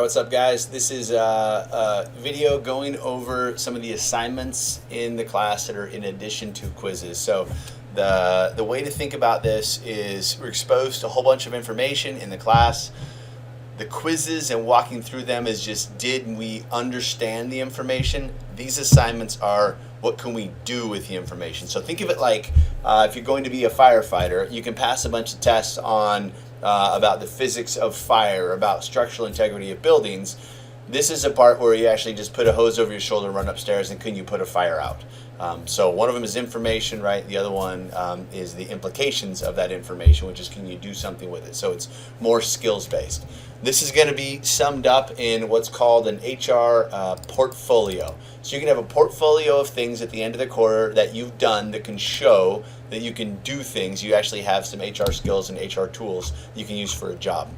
what's up, guys? This is a video going over some of the assignments in the class that are in addition to quizzes. So the way to think about this is we're exposed to a whole bunch of information in the class. The quizzes and walking through them is just, did we understand the information? These assignments are, what can we do with the information? So think of it like if you're going to be a firefighter, you can pass a bunch of tests on about the physics of fire, about structural integrity of buildings. This is a part where you actually just put a hose over your shoulder and run upstairs, and can you put a fire out? So one of them is information, right? The other one is the implications of that information, which is, can you do something with it? So it's more skills based. This is going to be summed up in what's called an HR portfolio. So you can have a portfolio of things at the end of the quarter that you've done that can show that you can do things. You actually have some HR skills and HR tools you can use for a job.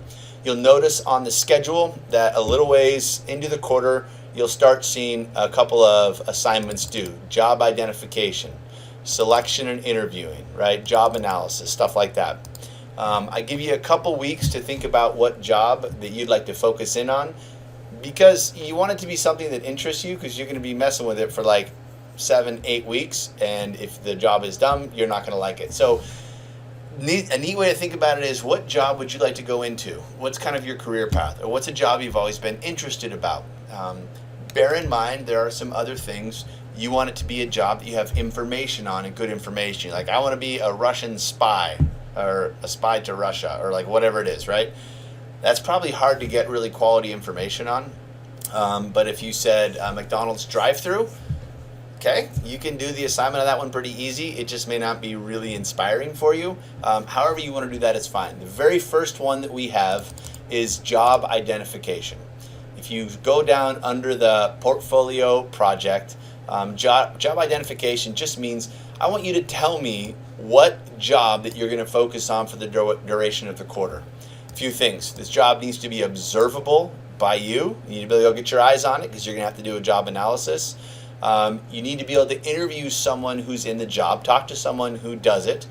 You'll notice on the schedule that a little ways into the quarter, you'll start seeing a couple of assignments due. Job identification, selection and interviewing, right? Job analysis, stuff like that. I give you a couple weeks to think about what job that you'd like to focus in on, because you want it to be something that interests you, because you're going to be messing with it for like 7-8 weeks, and if the job is dumb, you're not going to like it. So a neat way to think about it is, what job would you like to go into? What's kind of your career path? Or what's a job you've always been interested about? Bear in mind, there are some other things. You want it to be a job that you have information on, and good information. Like, I want to be a Russian spy, or a spy to Russia, or like whatever it is, right? That's probably hard to get really quality information on. But if you said McDonald's drive-through, okay, you can do the assignment on that one pretty easy. It just may not be really inspiring for you. However you want to do that, it's fine. The very first one that we have is job identification. If you go down under the portfolio project, job identification just means, I want you to tell me what job that you're going to focus on for the duration of the quarter. A few things. This job needs to be observable by you. You need to be able to get your eyes on it, because you're going to have to do a job analysis. You need to be able to interview someone who's in the job, talk to someone who does it.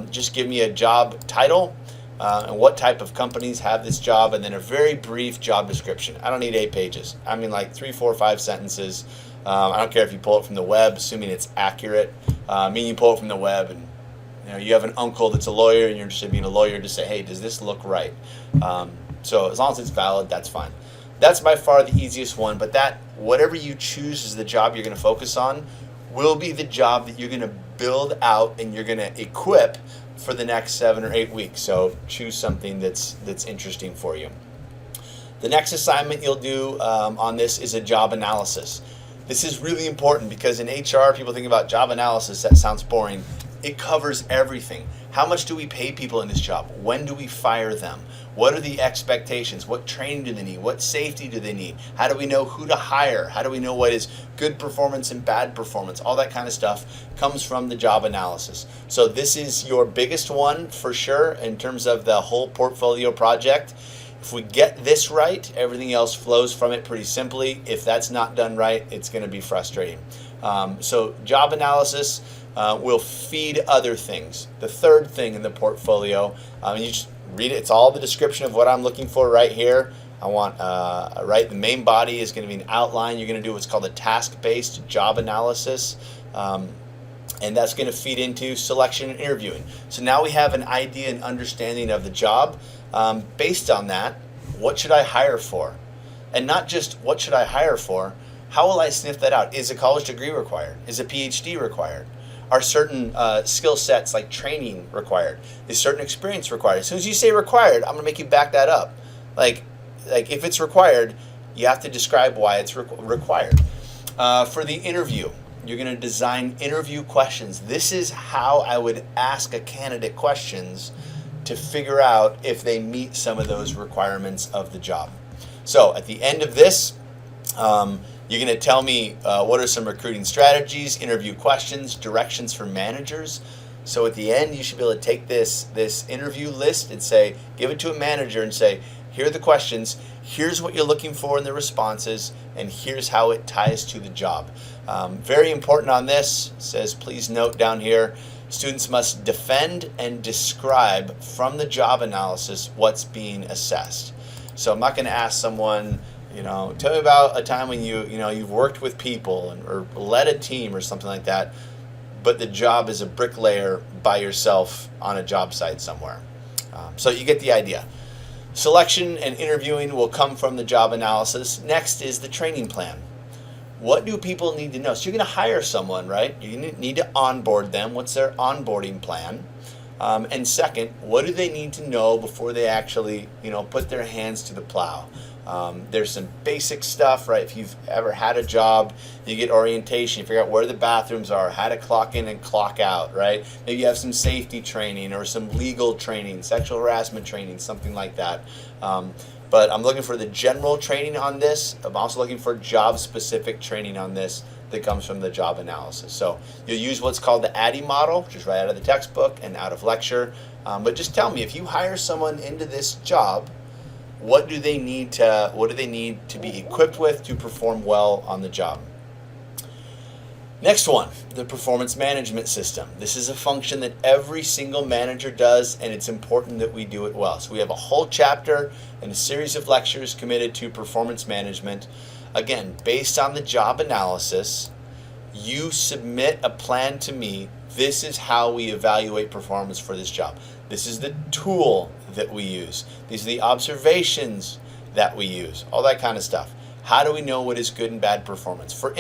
Just give me a job title and what type of companies have this job, and then a very brief job description. I don't need 8 pages. I mean, like 3, 4, 5 sentences. I don't care if you pull it from the web, assuming it's accurate. You pull it from the web, and you have an uncle that's a lawyer, and you're interested in being a lawyer, to say, hey, does this look right? So as long as it's valid, that's fine. That's by far the easiest one, but that, whatever you choose as the job you're going to focus on, will be the job that you're going to build out and you're going to equip for the next 7 or 8 weeks. So choose something that's interesting for you. The next assignment you'll do on this is a job analysis. This is really important, because in HR, people think about job analysis, that sounds boring. It covers everything. How much do we pay people in this job? When do we fire them? What are the expectations? What training do they need? What safety do they need? How do we know who to hire? How do we know what is good performance and bad performance? All that kind of stuff comes from the job analysis. So this is your biggest one for sure in terms of the whole portfolio project. If we get this right, everything else flows from it pretty simply. If that's not done right, it's going to be frustrating. So job analysis will feed other things. The third thing in the portfolio, you just read it. It's all the description of what I'm looking for right here. I want, the main body is going to be an outline. You're going to do what's called a task-based job analysis. And that's going to feed into selection and interviewing. So now we have an idea and understanding of the job. Based on that, what should I hire for? And not just what should I hire for, how will I sniff that out? Is a college degree required? Is a PhD required? Are certain skill sets like training required? Is certain experience required? As soon as you say required, I'm going to make you back that up. Like if it's required, you have to describe why it's required. For the interview, you're going to design interview questions. This is how I would ask a candidate questions to figure out if they meet some of those requirements of the job. So at the end of this, you're going to tell me what are some recruiting strategies, interview questions, directions for managers. So at the end, you should be able to take this interview list and say, give it to a manager and say, here are the questions, here's what you're looking for in the responses, and here's how it ties to the job. Very important on this, says, please note down here, students must defend and describe from the job analysis what's being assessed. So I'm not going to ask someone, tell me about a time when you've worked with people or led a team or something like that, but the job is a bricklayer by yourself on a job site somewhere. So you get the idea. Selection and interviewing will come from the job analysis. Next is the training plan. What do people need to know? So you're going to hire someone, right? You need to onboard them. What's their onboarding plan? And second, what do they need to know before they actually, put their hands to the plow? There's some basic stuff, right? If you've ever had a job, you get orientation, you figure out where the bathrooms are, how to clock in and clock out, right? Maybe you have some safety training or some legal training, sexual harassment training, something like that. But I'm looking for the general training on this. I'm also looking for job-specific training on this that comes from the job analysis. So you'll use what's called the ADDIE model, which is right out of the textbook and out of lecture. But just tell me, if you hire someone into this job, what do they need to be equipped with to perform well on the job? Next one, the performance management system. This is a function that every single manager does, and it's important that we do it well. So we have a whole chapter and a series of lectures committed to performance management. Again, based on the job analysis, you submit a plan to me. This is how we evaluate performance for this job. This is the tool that we use. These are the observations that we use, all that kind of stuff. How do we know what is good and bad performance? For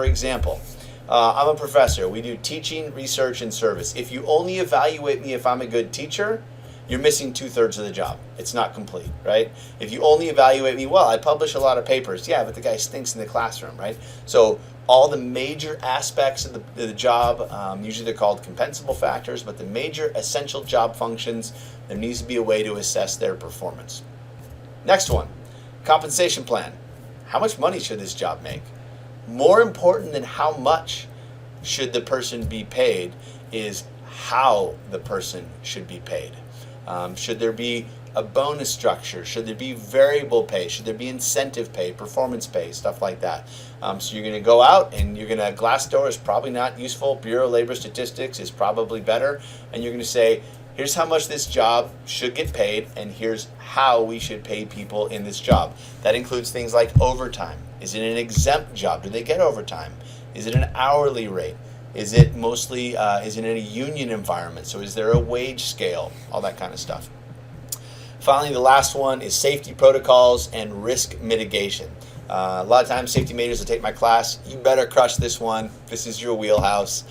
example, I'm a professor. We do teaching, research, and service. If you only evaluate me if I'm a good teacher, you're missing 2/3 of the job. It's not complete, right? If you only evaluate me, well, I publish a lot of papers. Yeah, but the guy stinks in the classroom, right? So all the major aspects of the job, usually they're called compensable factors, but the major essential job functions, there needs to be a way to assess their performance. Next one, compensation plan. How much money should this job make? More important than how much should the person be paid is how the person should be paid. Should there be a bonus structure? Should there be variable pay? Should there be incentive pay, performance pay, stuff like that? So you're going to go out and you're going to, Glassdoor is probably not useful. Bureau of Labor Statistics is probably better. And you're going to say, here's how much this job should get paid, and here's how we should pay people in this job. That includes things like overtime. Is it an exempt job? Do they get overtime? Is it an hourly rate? Is it mostly, is it in a union environment? So is there a wage scale? All that kind of stuff. Finally, the last one is safety protocols and risk mitigation. A lot of times safety majors will take my class. You better crush this one. This is your wheelhouse.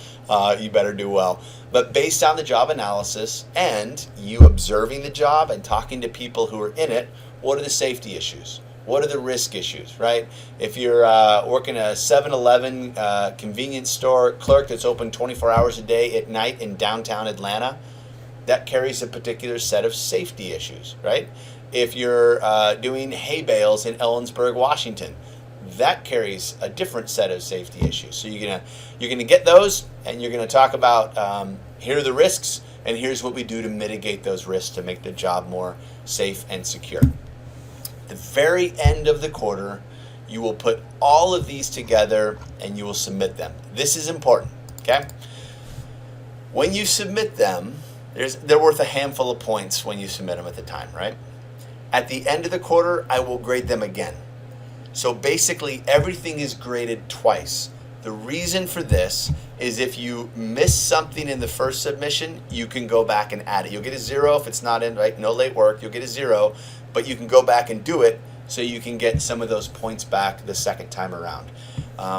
You better do well. But based on the job analysis and you observing the job and talking to people who are in it, what are the safety issues? What are the risk issues, right? If you're working a 7-Eleven convenience store clerk that's open 24 hours a day at night in downtown Atlanta, that carries a particular set of safety issues, right? If you're doing hay bales in Ellensburg, Washington, that carries a different set of safety issues. So you're gonna get those, and you're gonna talk about here are the risks, and here's what we do to mitigate those risks to make the job more safe and secure. At the very end of the quarter, you will put all of these together and you will submit them. This is important, okay? When you submit them, they're worth a handful of points when you submit them at the time, right? At the end of the quarter, I will grade them again. So basically, everything is graded twice. The reason for this is if you miss something in the first submission, you can go back and add it. You'll get a 0 if it's not in, right? No late work, you'll get a 0, but you can go back and do it so you can get some of those points back the second time around.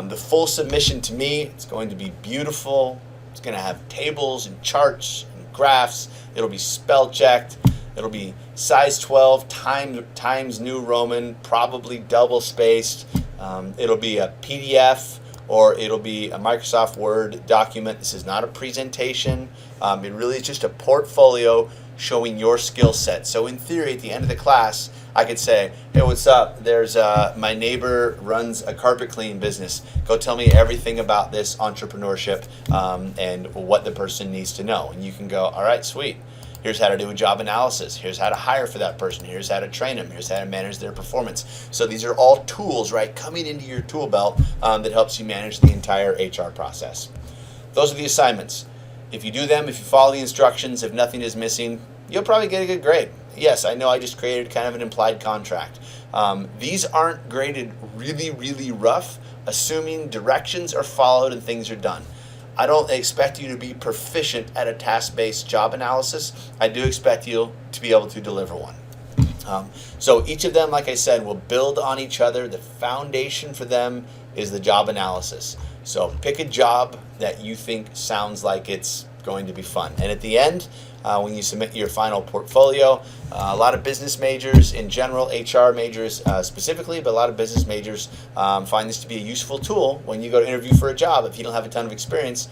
The full submission to me, it's going to be beautiful. It's going to have tables and charts and graphs. It'll be spell checked. It'll be size 12 times New Roman, probably double spaced. It'll be a PDF or it'll be a Microsoft Word document. This is not a presentation. It really is just a portfolio showing your skill set. So in theory, at the end of the class, I could say, hey, what's up? There's my neighbor runs a carpet cleaning business. Go tell me everything about this entrepreneurship and what the person needs to know. And you can go, all right, sweet. Here's how to do a job analysis. Here's how to hire for that person. Here's how to train them. Here's how to manage their performance. So these are all tools, right, coming into your tool belt that helps you manage the entire HR process. Those are the assignments. If you do them, if you follow the instructions, if nothing is missing, you'll probably get a good grade. Yes, I know I just created kind of an implied contract. These aren't graded really, really rough, assuming directions are followed and things are done. I don't expect you to be proficient at a task-based job analysis. I do expect you to be able to deliver one. So each of them, like I said, will build on each other. The foundation for them is the job analysis. So pick a job that you think sounds like it's going to be fun. And at the end, when you submit your final portfolio, a lot of business majors in general, HR majors specifically, but a lot of business majors find this to be a useful tool when you go to interview for a job. If you don't have a ton of experience,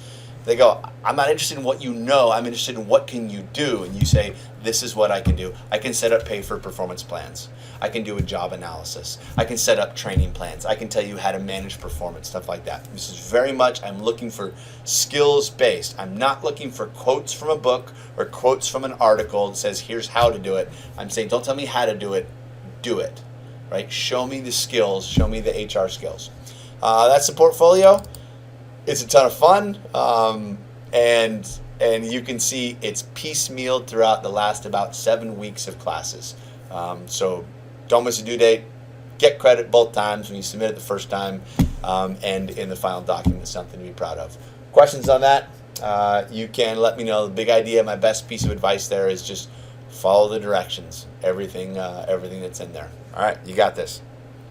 they go, I'm not interested in what you know, I'm interested in what can you do. And you say, this is what I can do. I can set up pay for performance plans. I can do a job analysis. I can set up training plans. I can tell you how to manage performance, stuff like that. This is very much, I'm looking for skills based. I'm not looking for quotes from a book or quotes from an article that says, here's how to do it. I'm saying, don't tell me how to do it, right? Show me the skills, show me the HR skills. That's the portfolio. It's a ton of fun, and you can see it's piecemealed throughout the last about 7 weeks of classes. So don't miss a due date. Get credit both times when you submit it the first time, and in the final document, something to be proud of. Questions on that? You can let me know. The big idea, my best piece of advice there is just follow the directions. Everything that's in there. All right, you got this.